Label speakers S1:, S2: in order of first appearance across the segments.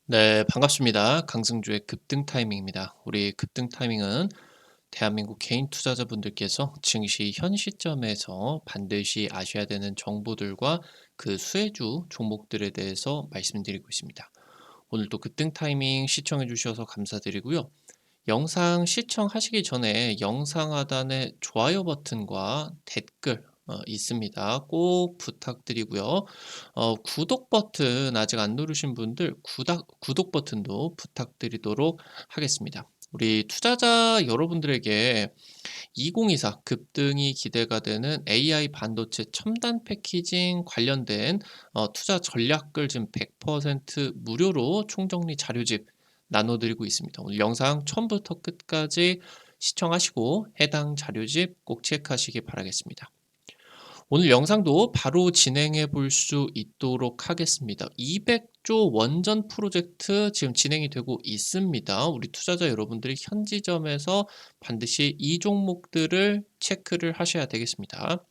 S1: 네, 반갑습니다. 강승주의 급등 타이밍입니다. 우리 급등 타이밍은 대한민국 개인 투자자분들께서 증시 현 시점에서 반드시 아셔야 되는 정보들과 그 수혜주 종목들에 대해서 말씀드리고 있습니다. 오늘도 급등 타이밍 시청해 주셔서 감사드리고요. 영상 시청하시기 전에 영상 하단에 좋아요 버튼과 댓글 있습니다. 꼭 부탁드리고요. 구독 버튼 아직 안 누르신 분들 구독 버튼도 부탁드리도록 하겠습니다. 우리 투자자 여러분들에게 2024 급등이 기대가 되는 AI 반도체 첨단 패키징 관련된 투자 전략을 지금 100% 무료로 총정리 자료집 나눠드리고 있습니다. 오늘 영상 처음부터 끝까지 시청하시고 해당 자료집 꼭 체크하시기 바라겠습니다. 오늘 영상도 바로 진행해 볼 수 있도록 하겠습니다. 200조 원전 프로젝트 지금 진행이 되고 있습니다. 우리 투자자 여러분들이 현 지점에서 반드시 이 종목들을 체크를 하셔야 되겠습니다.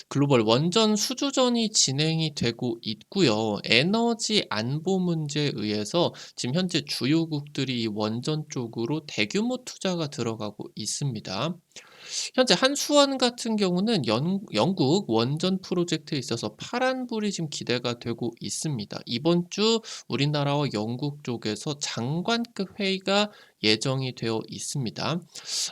S1: 글로벌 원전 수주전이 진행이 되고 있고요. 에너지 안보 문제에 의해서 지금 현재 주요국들이 이 원전 쪽으로 대규모 투자가 들어가고 있습니다. 현재 한수원 같은 경우는 영국 원전 프로젝트에 있어서 파란불이 지금 기대가 되고 있습니다. 이번 주 우리나라와 영국 쪽에서 장관급 회의가 예정이 되어 있습니다.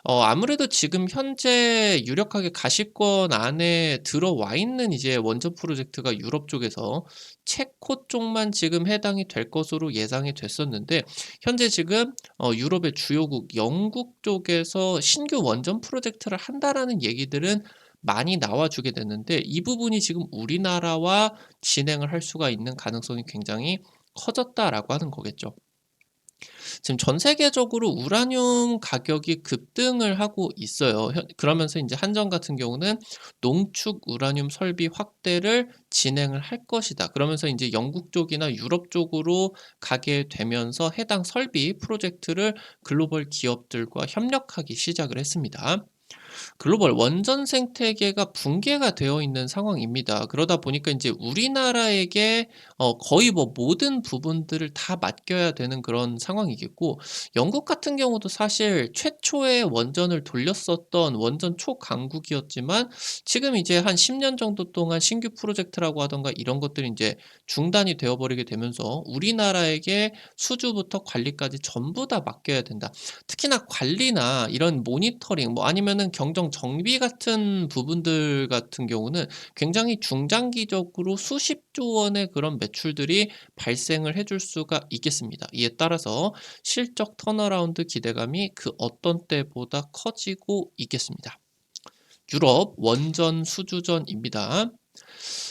S1: 아무래도 지금 현재 유력하게 가시권 안에 들어와 있는 이제 원전 프로젝트가 유럽 쪽에서 체코 쪽만 지금 해당이 될 것으로 예상이 됐었는데 현재 지금 유럽의 주요국 영국 쪽에서 신규 원전 프로젝트를 한다라는 얘기들은 많이 나와주게 됐는데 이 부분이 지금 우리나라와 진행을 할 수가 있는 가능성이 굉장히 커졌다라고 하는 거겠죠. 지금 전 세계적으로 우라늄 가격이 급등을 하고 있어요. 그러면서 이제 한전 같은 경우는 농축 우라늄 설비 확대를 진행을 할 것이다. 그러면서 이제 영국 쪽이나 유럽 쪽으로 가게 되면서 해당 설비 프로젝트를 글로벌 기업들과 협력하기 시작을 했습니다. 글로벌 원전 생태계가 붕괴가 되어 있는 상황입니다. 그러다 보니까 이제 우리나라에게 거의 뭐 모든 부분들을 다 맡겨야 되는 그런 상황이겠고 영국 같은 경우도 사실 최초의 원전을 돌렸었던 원전 초강국이었지만 지금 이제 한 10년 정도 동안 신규 프로젝트라고 하던가 이런 것들이 이제 중단이 되어 버리게 되면서 우리나라에게 수주부터 관리까지 전부 다 맡겨야 된다. 특히나 관리나 이런 모니터링 뭐 아니면은 경정 정비 같은 부분들 같은 경우는 굉장히 중장기적으로 수십조 원의 그런 매출들이 발생을 해줄 수가 있겠습니다. 이에 따라서 실적 턴어라운드 기대감이 그 어떤 때보다 커지고 있겠습니다. 유럽 원전 수주전입니다.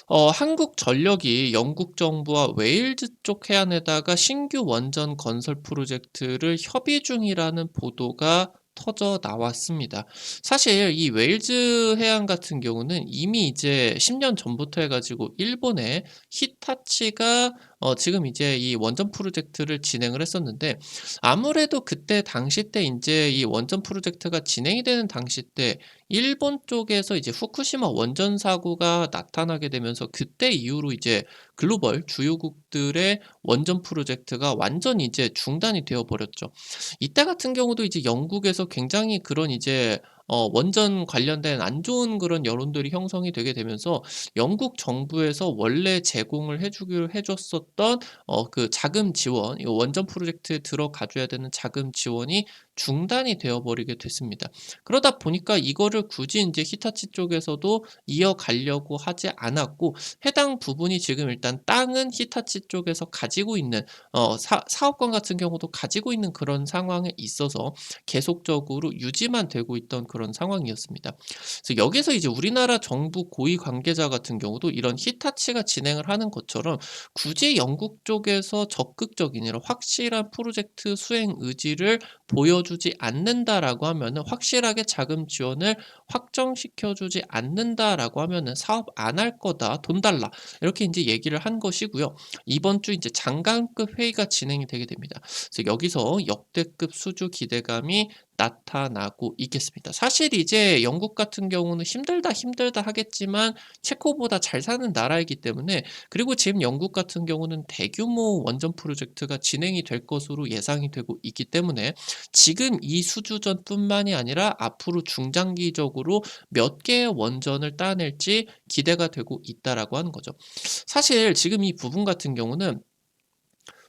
S1: 한국전력이 영국 정부와 웨일즈 쪽 해안에다가 신규 원전 건설 프로젝트를 협의 중이라는 보도가 터져 나왔습니다. 사실 이 웨일즈 해안 같은 경우는 이미 이제 10년 전부터 해가지고 일본의 히타치가 지금 이제 이 원전 프로젝트를 진행을 했었는데 아무래도 그때 당시 때 이제 이 원전 프로젝트가 진행이 되는 당시 때 일본 쪽에서 이제 후쿠시마 원전 사고가 나타나게 되면서 그때 이후로 이제 글로벌 주요국들의 원전 프로젝트가 완전히 이제 중단이 되어 버렸죠. 이때 같은 경우도 이제 영국에서 굉장히 그런 이제 원전 관련된 안 좋은 그런 여론들이 형성이 되게 되면서 영국 정부에서 원래 제공을 주기로 해 줬었던 그 자금 지원 이 원전 프로젝트에 들어가 줘야 되는 자금 지원이 중단이 되어 버리게 됐습니다. 그러다 보니까 이거를 굳이 인제 히타치 쪽에서도 이어가려고 하지 않았고 해당 부분이 지금 일단 땅은 히타치 쪽에서 가지고 있는 사업권 같은 경우도 가지고 있는 그런 상황에 있어서 계속적으로 유지만 되고 있던 그런 상황이었습니다. 그래서 여기서 이제 우리나라 정부 고위 관계자 같은 경우도 이런 히타치가 진행을 하는 것처럼 굳이 영국 쪽에서 적극적인 이런 확실한 프로젝트 수행 의지를 보여주지 않는다라고 하면은 확실하게 자금 지원을 확정시켜 주지 않는다라고 하면은 "사업 안 할 거다. 돈 달라." 이렇게 인제 얘기를 한 것이고요. 이번 주 인제 장관급 회의가 진행이 되게 됩니다. 그래서 여기서 역대급 수주 기대감이 나타나고 있겠습니다. 사실 이제 영국 같은 경우는 힘들다, 힘들다 하겠지만 체코보다 잘 사는 나라이기 때문에, 그리고 지금 영국 같은 경우는 대규모 원전 프로젝트가 진행이 될 것으로 예상이 되고 있기 때문에 지금 이 수주전뿐만이 아니라 앞으로 중장기적으로 몇 개의 원전을 따낼지 기대가 되고 있다라고 하는 거죠. 사실 지금 이 부분 같은 경우는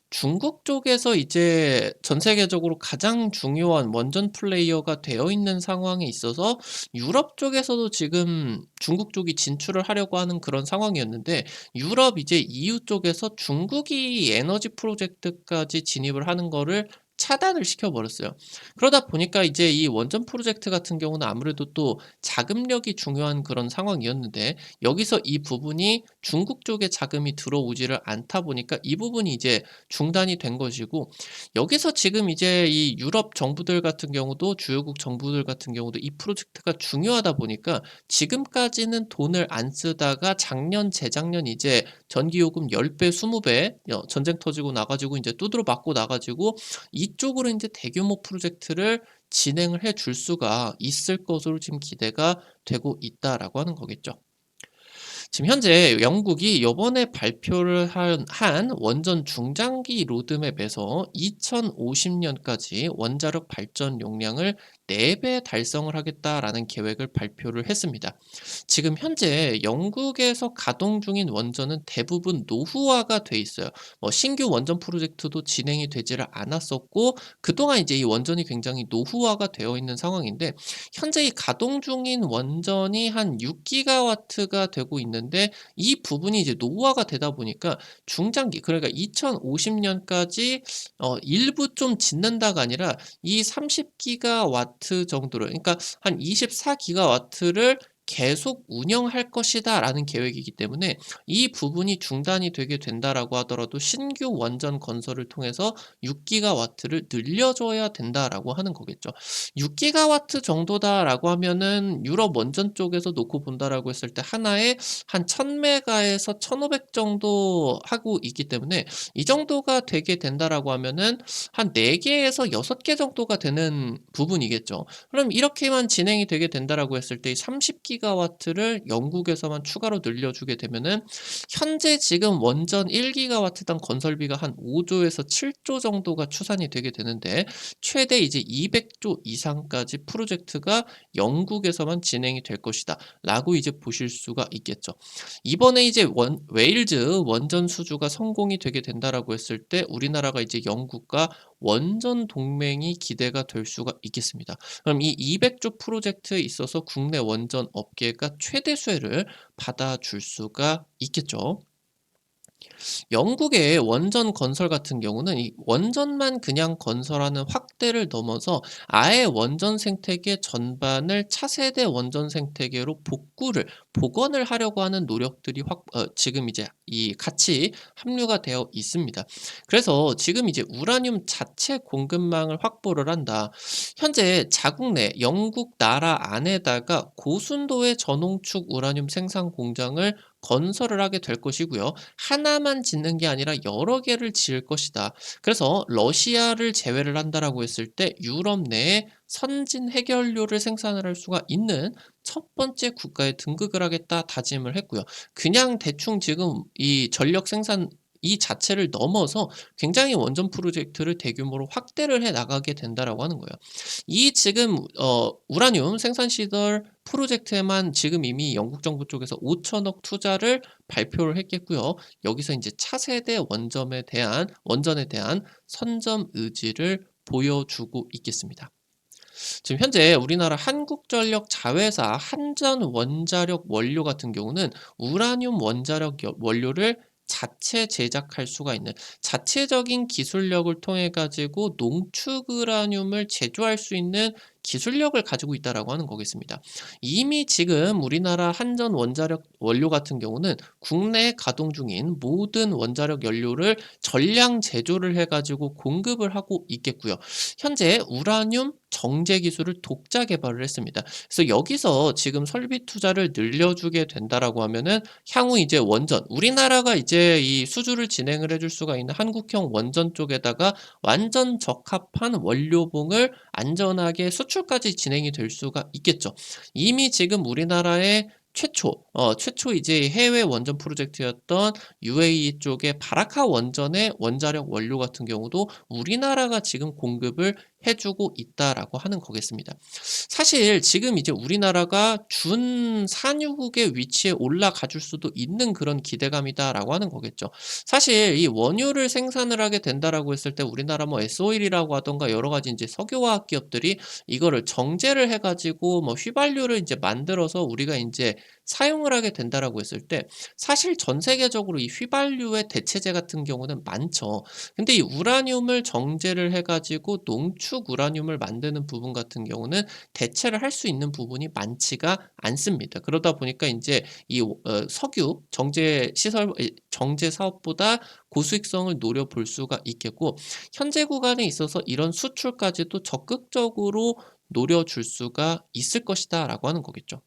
S1: 중국 쪽에서 이제 전 세계적으로 가장 중요한 원전 플레이어가 되어 있는 상황에 있어서 유럽 쪽에서도 지금 중국 쪽이 진출을 하려고 하는 그런 상황이었는데, 유럽 이제 EU 쪽에서 중국이 에너지 프로젝트까지 진입을 하는 거를 차단을 시켜 버렸어요. 그러다 보니까 이제 이 원전 프로젝트 같은 경우는 아무래도 또 자금력이 중요한 그런 상황이었는데, 여기서 이 부분이 중국 쪽에 자금이 들어오지를 않다 보니까 이 부분이 이제 중단이 된 것이고, 여기서 지금 이제 이 유럽 정부들 같은 경우도, 주요국 정부들 같은 경우도 이 프로젝트가 중요하다 보니까 지금까지는 돈을 안 쓰다가 작년, 재작년 이제 전기요금 10배, 20배 전쟁 터지고 나 가지고 인제 두드러 맞고 나 가지고 이쪽으로 인제 대규모 프로젝트를 진행을 해줄 수가 있을 것으로 지금 기대가 되고 있다라고 하는 거겠죠. 지금 현재 영국이 요번에 발표를 한 원전 중장기 로드맵에서 2050년까지 원자력 발전 용량을 4배 달성을 하겠다라는 계획을 발표를 했습니다. 지금 현재 영국에서 가동 중인 원전은 대부분 노후화가 돼 있어요. 뭐 신규 원전 프로젝트도 진행이 되지를 않았었고, 그동안 이제 이 원전이 굉장히 노후화가 되어 있는 상황인데, 현재 이 가동 중인 원전이 한 6기가와트가 되고 있는데, 이 부분이 이제 노후화가 되다 보니까 중장기, 그러니까 2050년까지 일부 좀 짓는다가 아니라 이 30기가와트 정도를, 그러니까 한 24기가와트를 계속 운영할 것이다라는 계획이기 때문에 이 부분이 중단이 되게 된다라고 하더라도 신규 원전 건설을 통해서 6기가와트를 늘려줘야 된다라고 하는 거겠죠. 6기가와트 정도다라고 하면은 유럽 원전 쪽에서 놓고 본다라고 했을 때 하나에 한 1000메가에서 1500 정도 하고 있기 때문에, 이 정도가 되게 된다라고 하면은 한 4개에서 6개 정도가 되는 부분이겠죠. 그럼 이렇게만 진행이 되게 된다라고 했을 때 이 30기가와트를 영국에서만 추가로 늘려주게 되면은 현재 지금 원전 1기가와트당 건설비가 한 5조에서 7조 정도가 추산이 되게 되는데, 최대 이제 200조 이상까지 프로젝트가 영국에서만 진행이 될 것이다라고 이제 보실 수가 있겠죠. 이번에 이제 웨일즈 원전 수주가 성공이 되게 된다라고 했을 때 우리나라가 이제 영국과 원전 동맹이 기대가 될 수가 있겠습니다. 그럼 이 200조 프로젝트에 있어서 국내 원전 업계가 최대 수혜를 받아줄 수가 있겠죠. 영국의 원전 건설 같은 경우는 이 원전만 그냥 건설하는 확대를 넘어서 아예 원전 생태계 전반을 차세대 원전 생태계로 복원을 하려고 하는 노력들이 지금 이제 이 같이 합류가 되어 있습니다. 그래서 지금 이제 우라늄 자체 공급망을 확보를 한다. 현재 자국 내 영국 나라 안에다가 고순도의 전홍축 우라늄 생산 공장을 건설을 하게 될 것이고요. 하나만 짓는 게 아니라 여러 개를 지을 것이다. 그래서 러시아를 제외를 한다라고 했을 때 유럽 내에 선진 해결료를 생산을 할 수가 있는 첫 번째 국가에 등극을 하겠다 다짐을 했고요. 그냥 대충 지금 이 전력 생산 이 자체를 넘어서 굉장히 원전 프로젝트를 대규모로 확대를 해 나가게 된다라고 하는 거예요. 이 지금 우라늄 생산 시설 프로젝트에만 지금 이미 영국 정부 쪽에서 5천억 투자를 발표를 했겠고요. 여기서 이제 차세대 원전에 대한 선점 의지를 보여주고 있겠습니다. 지금 현재 우리나라 한국전력 자회사 한전원자력 원료 같은 경우는 우라늄 원자력 원료를 자체 제작할 수가 있는 자체적인 기술력을 통해 가지고 농축 우라늄을 제조할 수 있는 기술력을 가지고 있다라고 하는 거겠습니다. 이미 지금 우리나라 한전 원자력 원료 같은 경우는 국내에 가동 중인 모든 원자력 연료를 전량 제조를 해 가지고 공급을 하고 있겠고요. 현재 우라늄 정제 기술을 독자 개발을 했습니다. 그래서 여기서 지금 설비 투자를 늘려주게 된다라고 하면은 향후 이제 원전 우리나라가 이제 이 수주를 진행을 해줄 수가 있는 한국형 원전 쪽에다가 완전 적합한 원료봉을 안전하게 수출까지 진행이 될 수가 있겠죠. 이미 지금 우리나라의 최초 이제 해외 원전 프로젝트였던 UAE 쪽의 바라카 원전의 원자력 원료 같은 경우도 우리나라가 지금 공급을 해주고 있다라고 하는 거겠습니다. 사실 지금 이제 우리나라가 준산유국의 위치에 올라가 줄 수도 있는 그런 기대감이다라고 하는 거겠죠. 사실 이 원유를 생산을 하게 된다라고 했을 때 우리나라 뭐 S-오일이라고 하던가 여러 가지 이제 석유화학 기업들이 이거를 정제를 해 가지고 뭐 휘발유를 이제 만들어서 우리가 인제 사용을 하게 된다라고 했을 때 사실 전 세계적으로 이 휘발유의 대체제 같은 경우는 많죠. 근데 이 우라늄을 정제를 해 가지고 농축 우라늄을 만드는 부분 같은 경우는 대체를 할 수 있는 부분이 많지가 않습니다. 그러다 보니까 인제 이 석유 정제 시설 정제 사업보다 고수익성을 노려볼 수가 있겠고 현재 구간에 있어서 이런 수출까지도 적극적으로 노려줄 수가 있을 것이다라고 하는 거겠죠.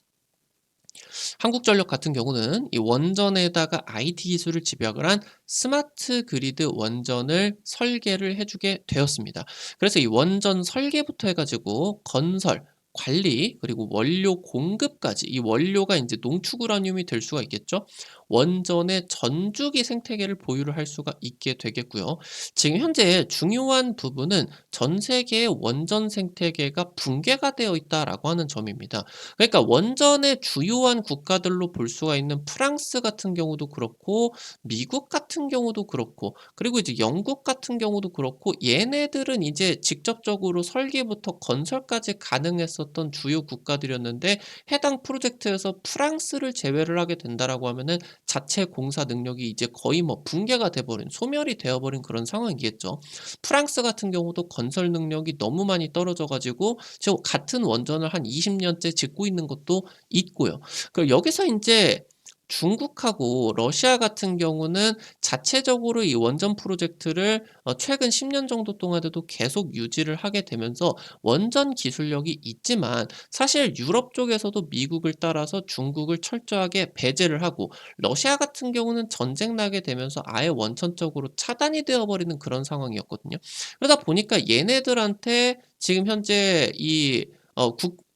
S1: 한국전력 같은 경우는 이 원전에다가 IT 기술을 집약을 한 스마트 그리드 원전을 설계를 해주게 되었습니다. 그래서 이 원전 설계부터 해가지고 건설, 관리, 그리고 원료 공급까지 이 원료가 이제 농축 우라늄이 될 수가 있겠죠. 원전의 전주기 생태계를 보유를 할 수가 있게 되겠고요. 지금 현재 중요한 부분은 전 세계의 원전 생태계가 붕괴가 되어 있다라고 하는 점입니다. 그러니까 원전의 주요한 국가들로 볼 수가 있는 프랑스 같은 경우도 그렇고 미국 같은 경우도 그렇고 그리고 이제 영국 같은 경우도 그렇고 얘네들은 이제 직접적으로 설계부터 건설까지 가능했었던 주요 국가들이었는데 해당 프로젝트에서 프랑스를 제외를 하게 된다라고 하면은 자체 공사 능력이 이제 거의 뭐 붕괴가 돼 버린 소멸이 되어 버린 그런 상황이겠죠. 프랑스 같은 경우도 건설 능력이 너무 많이 떨어져 가지고 지금 같은 원전을 한 20 년째 짓고 있는 것도 있고요. 그럼 여기서 인제 중국하고 러시아 같은 경우는 자체적으로 이 원전 프로젝트를 최근 10년 정도 동안에도 계속 유지를 하게 되면서 원전 기술력이 있지만 사실 유럽 쪽에서도 미국을 따라서 중국을 철저하게 배제를 하고 러시아 같은 경우는 전쟁 나게 되면서 아예 원천적으로 차단이 되어 버리는 그런 상황이었거든요. 그러다 보니까 얘네들한테 지금 현재 이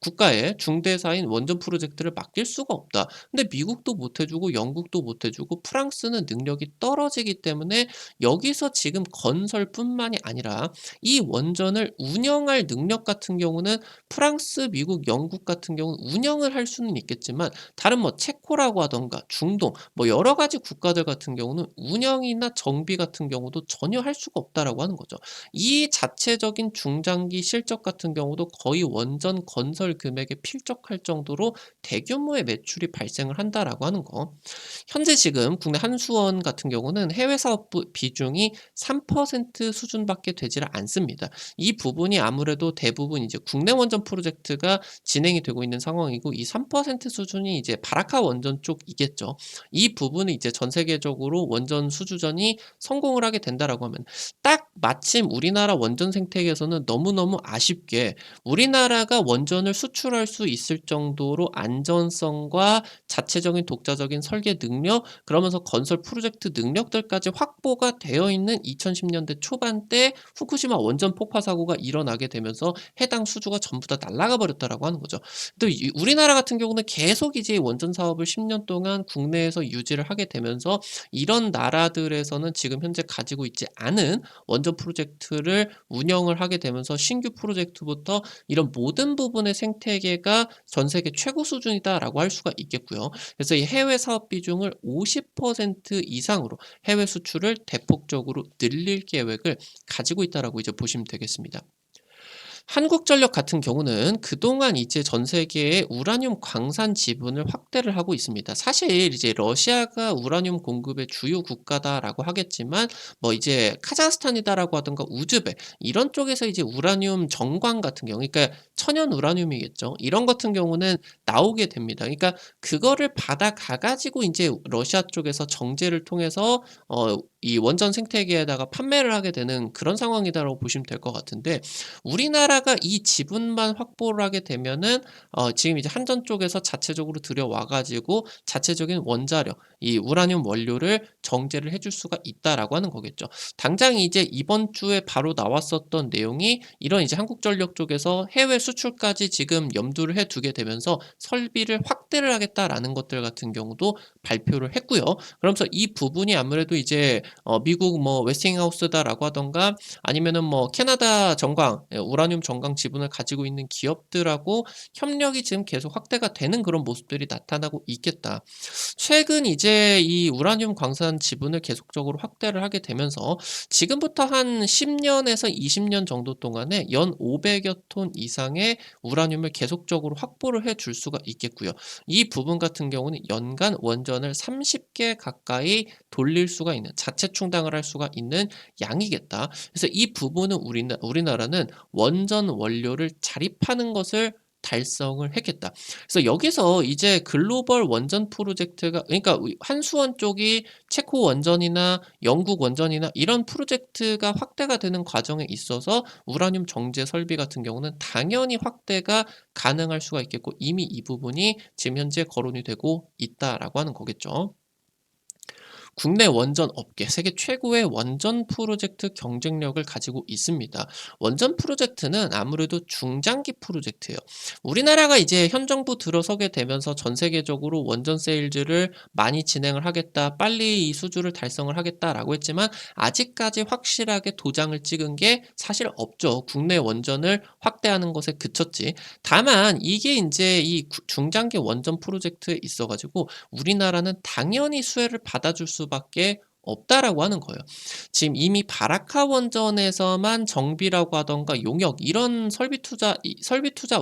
S1: 국가의 중대사인 원전 프로젝트를 맡길 수가 없다. 근데 미국도 못 해 주고 영국도 못 해 주고 프랑스는 능력이 떨어지기 때문에 여기서 지금 건설뿐만이 아니라 이 원전을 운영할 능력 같은 경우는 프랑스, 미국, 영국 같은 경우는 운영을 할 수는 있겠지만 다른 뭐 체코라고 하던가 중동 뭐 여러 가지 국가들 같은 경우는 운영이나 정비 같은 경우도 전혀 할 수가 없다라고 하는 거죠. 이 자체적인 중장기 실적 같은 경우도 거의 원전 건설 금액에 필적할 정도로 대규모의 매출이 발생을 한다라고 하는 거. 현재 지금 국내 한수원 같은 경우는 해외 사업 비중이 3% 수준밖에 되지를 않습니다. 이 부분이 아무래도 대부분 이제 국내 원전 프로젝트가 진행이 되고 있는 상황이고 이 3% 수준이 이제 바라카 원전 쪽이겠죠. 이 부분이 이제 전 세계적으로 원전 수주전이 성공을 하게 된다라고 하면 딱 마침 우리나라 원전 생태계에서는 너무너무 아쉽게 우리나라가 원전을 수출할 수 있을 정도로 안전성과 자체적인 독자적인 설계 능력 그러면서 건설 프로젝트 능력들까지 확보가 되어 있는 2010 년대 초반때 후쿠시마 원전 폭파 사고가 일어나게 되면서 해당 수주가 전부 다 날아가 버렸다라고 하는 거죠. 또 우리나라 같은 경우는 계속 이제 원전 사업을 10년 동안 국내에서 유지를 하게 되면서 이런 나라들에서는 지금 현재 가지고 있지 않은 원전 프로젝트를 운영을 하게 되면서 신규 프로젝트부터 이런 모든 부분의 생태계가 전 세계 최고 수준이다라고 할 수가 있겠고요. 그래서 이 해외 사업 비중을 50% 이상으로 해외 수출을 대폭적으로 늘릴 계획을 가지고 있다라고 이제 보시면 되겠습니다. 한국전력 같은 경우는 그동안 이제 전 세계의 우라늄 광산 지분을 확대를 하고 있습니다. 사실 이제 러시아가 우라늄 공급의 주요 국가다라고 하겠지만 뭐 이제 카자흐스탄이다라고 하든가 우즈벡 이런 쪽에서 이제 우라늄 정광 같은 경우 그러니까 천연 우라늄이겠죠. 이런 같은 경우는 나오게 됩니다. 그러니까 그거를 받아가 가지고 인제 러시아 쪽에서 정제를 통해서 이 원전 생태계에다가 판매를 하게 되는 그런 상황이다라고 보시면 될 것 같은데 우리나라 우리나라가 이 지분만 확보를 하게 되면은 지금 이제 한전 쪽에서 자체적으로 들여와 가지고 자체적인 원자력, 이 우라늄 원료를 정제를 해줄 수가 있다라고 하는 거겠죠. 당장 이제 이번 주에 바로 나왔었던 내용이 이런 이제 한국전력 쪽에서 해외 수출까지 지금 염두를 해 두게 되면서 설비를 확대를 하겠다라는 것들 같은 경우도 발표를 했고요. 그러면서 이 부분이 아무래도 이제 미국 뭐 웨스팅하우스다라고 하던가 아니면은 뭐 캐나다 정광, 우라늄 정광 지분을 가지고 있는 기업들하고 협력이 지금 계속 확대가 되는 그런 모습들이 나타나고 있겠다. 최근 이제 이 우라늄 광산 지분을 계속적으로 확대를 하게 되면서 지금부터 한 10 년에서 20년 정도 동안에 연 500여 톤 이상의 우라늄을 계속적으로 확보를 해 줄 수가 있겠고요. 이 부분 같은 경우는 연간 원전을 30개 가까이 돌릴 수가 있는, 자체 충당을 할 수가 있는 양이겠다. 그래서 이 부분은 우리나라는 원전 원료를 자립하는 것을 달성을 했겠다. 그래서 여기서 이제 글로벌 원전 프로젝트가, 그러니까 한수원 쪽이 체코 원전이나 영국 원전이나 이런 프로젝트가 확대가 되는 과정에 있어서 우라늄 정제 설비 같은 경우는 당연히 확대가 가능할 수가 있겠고, 이미 이 부분이 지금 현재 거론이 되고 있다라고 하는 거겠죠. 국내 원전 업계 세계 최고의 원전 프로젝트 경쟁력을 가지고 있습니다. 원전 프로젝트는 아무래도 중장기 프로젝트예요. 우리나라가 이제 현 정부 들어서게 되면서 전 세계적으로 원전 세일즈를 많이 진행을 하겠다, 빨리 이 수주를 달성을 하겠다라고 했지만 아직까지 확실하게 도장을 찍은 게 사실 없죠. 국내 원전을 확대하는 것에 그쳤지. 다만 이게 인제 이 중장기 원전 프로젝트에 있어 가지고 우리나라는 당연히 수혜를 받아줄 수밖에 없다라고 하는 거예요. 지금 이미 바라카 원전에서만 정비라고 하던가 용역 이런 설비 투자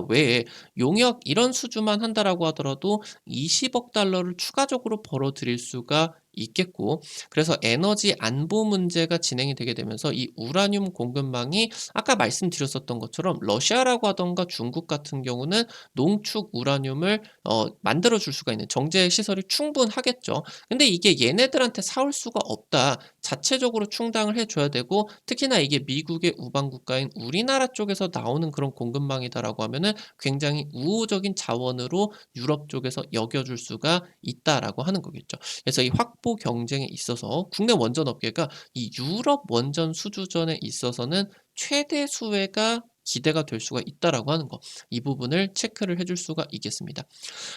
S1: 외에 용역 이런 수주만 한다라고 하더라도 20억 달러를 추가적으로 벌어 들일 수가 있겠고, 그래서 에너지 안보 문제가 진행이 되게 되면서 이 우라늄 공급망이 아까 말씀드렸었던 것처럼 러시아라고 하던가 중국 같은 경우는 농축 우라늄을 만들어 줄 수가 있는 정제 시설이 충분하겠죠. 근데 이게 "얘네들한테 사올 수가 없다. 자체적으로 충당을 해 줘야 되고, 특히나 이게 미국의 우방 국가인 우리나라 쪽에서 나오는 그런 공급망이다."라고 하면은 굉장히 우호적인 자원으로 유럽 쪽에서 여겨 줄 수가 있다라고 하는 거겠죠. 그래서 이 확보 경쟁에 있어서 국내 원전 업계가 이 유럽 원전 수주전에 있어서는 최대 수혜가 기대가 될 수가 있다라고 하는 거. 이 부분을 체크를 해줄 수가 있겠습니다.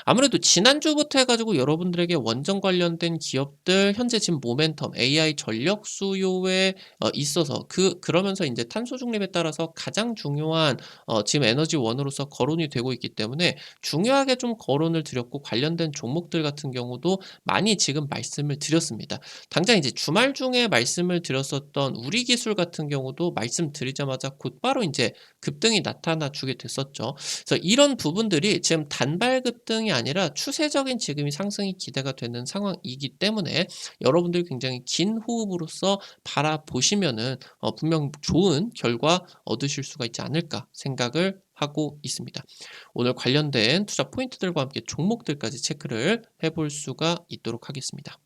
S1: 아무래도 지난주부터 해 가지고 여러분들에게 원전 관련된 기업들 현재 지금 모멘텀 AI 전력 수요에 있어서 그러면서 인제 탄소 중립에 따라서 가장 중요한 지금 에너지원으로서 거론이 되고 있기 때문에 중요하게 좀 거론을 드렸고, 관련된 종목들 같은 경우도 많이 지금 말씀을 드렸습니다. 당장 이제 주말 중에 말씀을 드렸었던 우리기술 같은 경우도 말씀드리자마자 곧바로 인제 급등이 나타나 주게 됐었죠. 그래서 이런 부분들이 지금 단발 급등이 아니라 추세적인 지금이 상승이 기대가 되는 상황이기 때문에 여러분들이 굉장히 긴 호흡으로서 바라보시면은 분명 좋은 결과 얻으실 수가 있지 않을까 생각을 하고 있습니다. 오늘 관련된 투자 포인트들과 함께 종목들까지 체크를 해볼 수가 있도록 하겠습니다.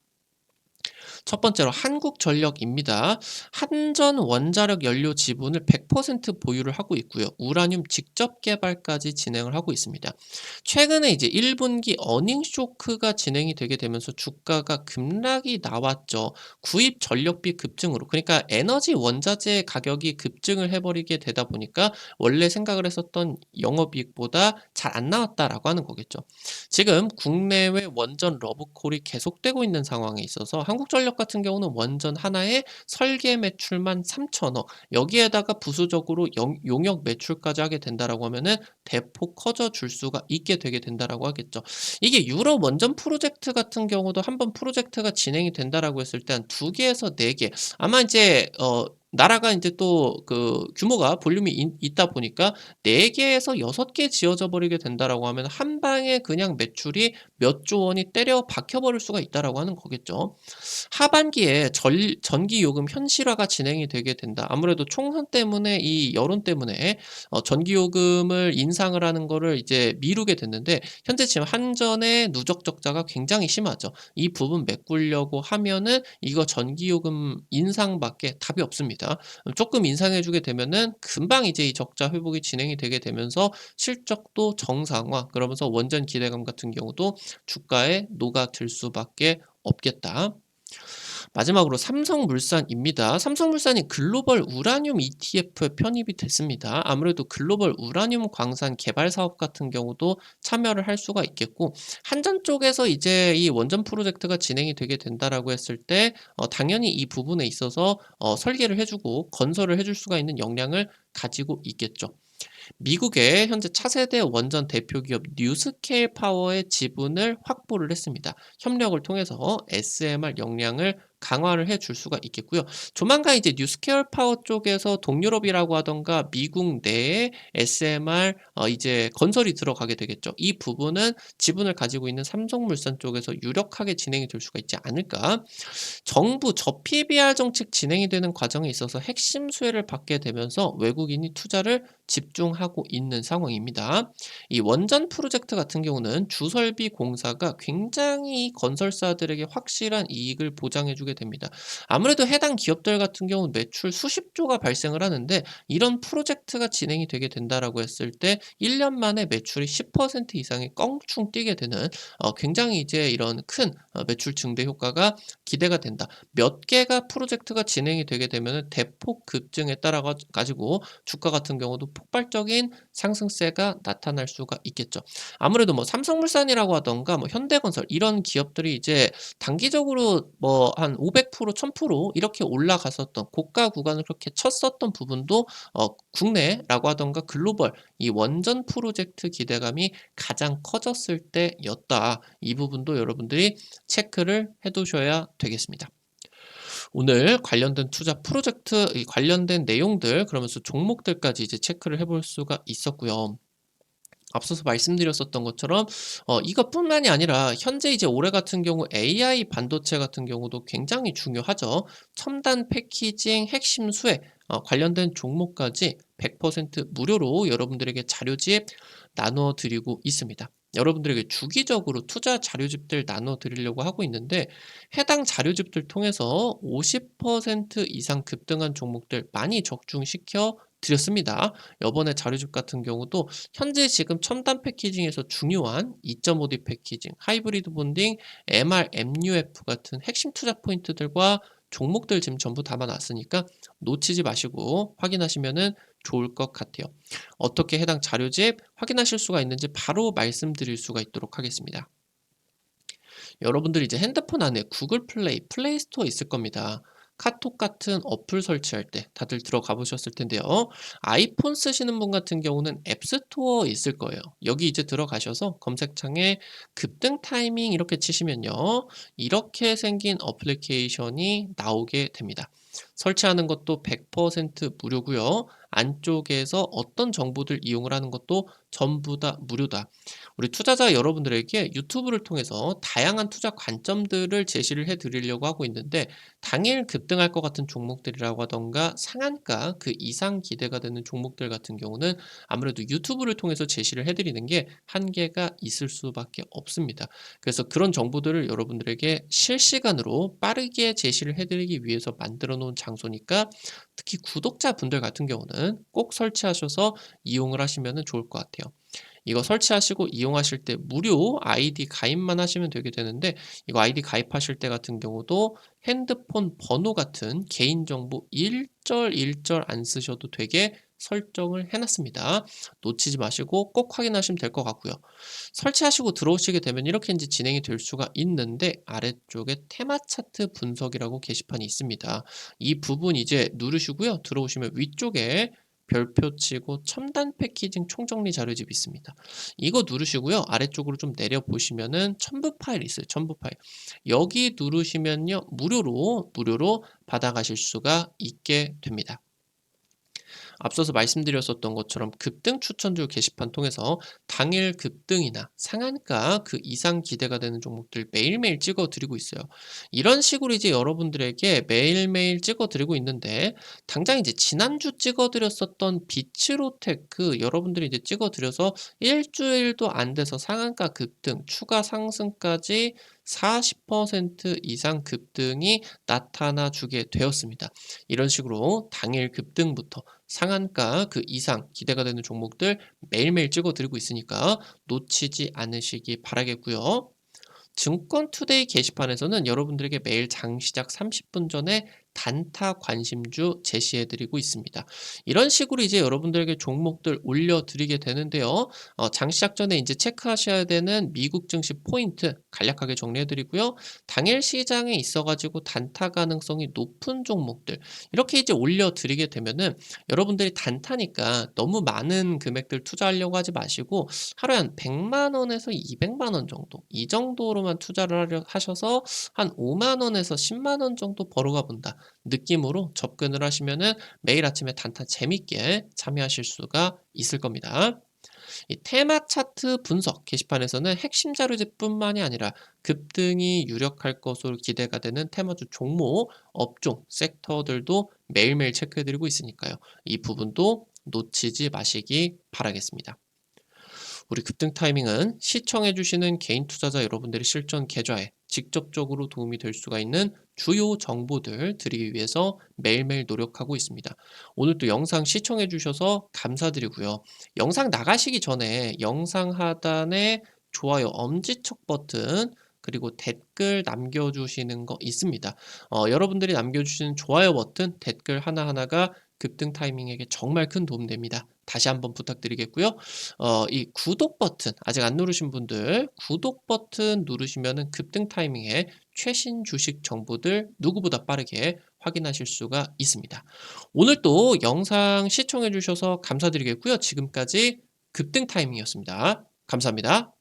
S1: 첫 번째로 한국전력입니다. 한전 원자력 연료 지분을 100% 보유를 하고 있고요. 우라늄 직접 개발까지 진행을 하고 있습니다. 최근에 이제 1분기 어닝 쇼크가 진행이 되게 되면서 주가가 급락이 나왔죠. 구입 전력비 급증으로. 그러니까 에너지 원자재 가격이 급증을 해버리게 되다 보니까 원래 생각을 했었던 영업이익보다 잘 안 나왔다라고 하는 거겠죠. 지금 국내외 원전 러브콜이 계속되고 있는 상황에 있어서 한국전력 같은 경우는 원전 하나에 설계 매출만 3천억, 여기에다가 부수적으로 용역 매출까지 하게 된다라고 하면은 대폭 커져 줄 수가 있게 되게 된다라고 하겠죠. 이게 유럽 원전 프로젝트 같은 경우도 한번 프로젝트가 진행이 된다라고 했을 때 한 2개에서 4개, 아마 이제 나라가 이제 또 그 규모가 볼륨이 있다 보니까 4 개에서 6개 지어져 버리게 된다라고 하면 한 방에 그냥 매출이 몇 조 원이 때려 박혀 버릴 수가 있다라고 하는 거겠죠. 하반기에 전기 요금 현실화가 진행이 되게 된다. 아무래도 총선 때문에, 이 여론 때문에 전기 요금을 인상을 하는 거를 이제 미루게 됐는데, 현재 지금 한전의 누적 적자가 굉장히 심하죠. 이 부분 메꾸려고 하면은 이거 전기 요금 인상밖에 답이 없습니다. 있습니다. 조금 인상해 주게 되면은 금방 이제 이 적자 회복이 진행이 되게 되면서 실적도 정상화, 그러면서 원전 기대감 같은 경우도 주가에 녹아들 수밖에 없겠다. 마지막으로 삼성물산입니다. 삼성물산이 글로벌 우라늄 ETF에 편입이 됐습니다. 아무래도 글로벌 우라늄 광산 개발 사업 같은 경우도 참여를 할 수가 있겠고, 한전 쪽에서 이제 이 원전 프로젝트가 진행이 되게 된다라고 했을 때 당연히 이 부분에 있어서 설계를 해주고 건설을 해줄 수가 있는 역량을 가지고 있겠죠. 미국의 현재 차세대 원전 대표 기업 뉴스케일 파워의 지분을 확보를 했습니다. 협력을 통해서 SMR 역량을 강화를 해줄 수가 있겠고요. 조만간 이제 뉴스케일 파워 쪽에서 동유럽이라고 하던가 미국 내에 SMR 이제 건설이 들어가게 되겠죠. 이 부분은 지분을 가지고 있는 삼성물산 쪽에서 유력하게 진행이 될 수가 있지 않을까. 정부 저PBR 정책 진행이 되는 과정에 있어서 핵심 수혜를 받게 되면서 외국인이 투자를 집중하고 있는 상황입니다. 이 원전 프로젝트 같은 경우는 주설비 공사가 굉장히 건설사들에게 확실한 이익을 보장해 주게 됩니다. 아무래도 해당 기업들 같은 경우는 매출 수십조가 발생을 하는데, 이런 프로젝트가 진행이 되게 된다라고 했을 때 1년 만에 매출이 10% 이상이 껑충 뛰게 되는 굉장히 이제 이런 큰 매출 증대 효과가 기대가 된다. 몇 개가 프로젝트가 진행이 되게 되면 대폭 급증에 따라 가지고 주가 같은 경우도 폭발적인 상승세가 나타날 수가 있겠죠. 아무래도 뭐 삼성물산이라고 하던가 뭐 현대건설 이런 기업들이 이제 단기적으로 뭐 한 500%, 1000% 이렇게 올라갔었던 고가 구간을 그렇게 쳤었던 부분도 국내라고 하던가 글로벌 이 원전 프로젝트 기대감이 가장 커졌을 때였다. 이 부분도 여러분들이 체크를 해 두셔야 되겠습니다. 오늘 관련된 투자 프로젝트 이 관련된 내용들, 그러면서 종목들까지 이제 체크를 해볼 수가 있었고요. 앞서서 말씀드렸었던 것처럼 이것뿐만이 아니라 현재 이제 올해 같은 경우 AI 반도체 같은 경우도 굉장히 중요하죠. 첨단 패키징 핵심 수혜 관련된 종목까지 100% 무료로 여러분들에게 자료집 나누어 드리고 있습니다. 여러분들에게 주기적으로 투자 자료집들 나눠 드리려고 하고 있는데, 해당 자료집들 통해서 50% 이상 급등한 종목들 많이 적중시켜 드렸습니다. 요번에 자료집 같은 경우도 현재 지금 첨단 패키징에서 중요한 2.5D 패키징, 하이브리드 본딩, MR, MUF 같은 핵심 투자 포인트들과 종목들 지금 전부 담아 놨으니까 놓치지 마시고 확인하시면은 좋을 것 같아요. 어떻게 해당 자료집 확인하실 수가 있는지 바로 말씀드릴 수가 있도록 하겠습니다. 여러분들이 이제 핸드폰 안에 구글 플레이, 플레이 스토어 있을 겁니다. 카톡 같은 어플 설치할 때 다들 들어가 보셨을 텐데요. 아이폰 쓰시는 분 같은 경우는 앱스토어 있을 거예요. 여기 이제 들어가셔서 검색창에 급등 타이밍 이렇게 치시면요. 이렇게 생긴 어플리케이션이 나오게 됩니다. 설치하는 것도 100% 무료고요. 안쪽에서 어떤 정보들 이용을 하는 것도 전부 다 무료다. 우리 투자자 여러분들에게 유튜브를 통해서 다양한 투자 관점들을 제시를 해 드리려고 하고 있는데, 당일 급등할 것 같은 종목들이라고 하던가 상한가 그 이상 기대가 되는 종목들 같은 경우는 아무래도 유튜브를 통해서 제시를 해 드리는 게 한계가 있을 수밖에 없습니다. 그래서 그런 정보들을 여러분들에게 실시간으로 빠르게 제시를 해 드리기 위해서 만들어 놓은 장소니까, 특히 구독자분들 같은 경우는 꼭 설치하셔서 이용을 하시면 좋을 것 같아요. 이거 설치하시고 이용하실 때 무료 아이디 가입만 하시면 되게 되는데, 이거 아이디 가입하실 때 같은 경우도 핸드폰 번호 같은 개인정보 일절 안 쓰셔도 되게 설정을 해놨습니다. 놓치지 마시고 꼭 확인하시면 될 것 같고요. 설치하시고 들어오시게 되면 이렇게 이제 진행이 될 수가 있는데, 아래쪽에 테마 차트 분석이라고 게시판이 있습니다. 이 부분 이제 누르시고요. 들어오시면 위쪽에 별표 치고 첨단 패키징 총정리 자료집 있습니다. 이거 누르시고요. 아래쪽으로 좀 내려 보시면은 첨부 파일 있어요. 첨부 파일. 여기 누르시면요. 무료로 받아가실 수가 있게 됩니다. 앞서서 말씀드렸었던 것처럼 급등 추천주 게시판 통해서 당일 급등이나 상한가 그 이상 기대가 되는 종목들 매일매일 찍어 드리고 있어요. 이런 식으로 이제 여러분들에게 매일매일 찍어 드리고 있는데, 당장 이제 지난주 찍어 드렸었던 비츠로테크 여러분들이 이제 찍어 드려서 일주일도 안 돼서 상한가 급등 추가 상승까지 40% 이상 급등이 나타나 주게 되었습니다. 이런 식으로 당일 급등부터 상한가 그 이상 기대가 되는 종목들 매일매일 찍어 드리고 있으니까 놓치지 않으시기 바라겠고요. 증권투데이 게시판에서는 여러분들에게 매일 장시작 30분 전에 단타 관심주 제시해 드리고 있습니다. 이런 식으로 이제 여러분들에게 종목들 올려드리게 되는데요. 장시작 전에 이제 체크하셔야 되는 미국 증시 포인트 간략하게 정리해 드리고요. 당일 시장에 있어 가지고 단타 가능성이 높은 종목들 이렇게 이제 올려드리게 되면은 여러분들이 단타니까 너무 많은 금액들 투자하려고 하지 마시고 하루에 한 100만 원에서 200만 원 정도 이 정도로만 투자를 하셔서 한 5만 원에서 10만 원 정도 벌어가 본다 느낌으로 접근을 하시면은 매일 아침에 단타 재밌게 참여하실 수가 있을 겁니다. 이 테마 차트 분석 게시판에서는 핵심 자료제뿐만이 아니라 급등이 유력할 것으로 기대가 되는 테마주 종목, 업종, 섹터들도 매일매일 체크해드리고 있으니까요. 이 부분도 놓치지 마시기 바라겠습니다. 우리 급등 타이밍은 시청해주시는 개인 투자자 여러분들의 실전 계좌에 직접적으로 도움이 될 수가 있는 주요 정보들 드리기 위해서 매일매일 노력하고 있습니다. 오늘도 영상 시청해주셔서 감사드리고요. 영상 나가시기 전에 영상 하단에 좋아요 엄지척 버튼 그리고 댓글 남겨주시는 거 있습니다. 여러분들이 남겨주시는 좋아요 버튼, 댓글 하나하나가 급등 타이밍에게 정말 큰 도움 됩니다. 다시 한번 부탁드리겠고요. 이 구독 버튼 아직 안 누르신 분들 구독 버튼 누르시면은 급등 타이밍에 최신 주식 정보들 누구보다 빠르게 확인하실 수가 있습니다. 오늘 또 영상 시청해 주셔서 감사드리겠고요. 지금까지 급등 타이밍이었습니다. 감사합니다.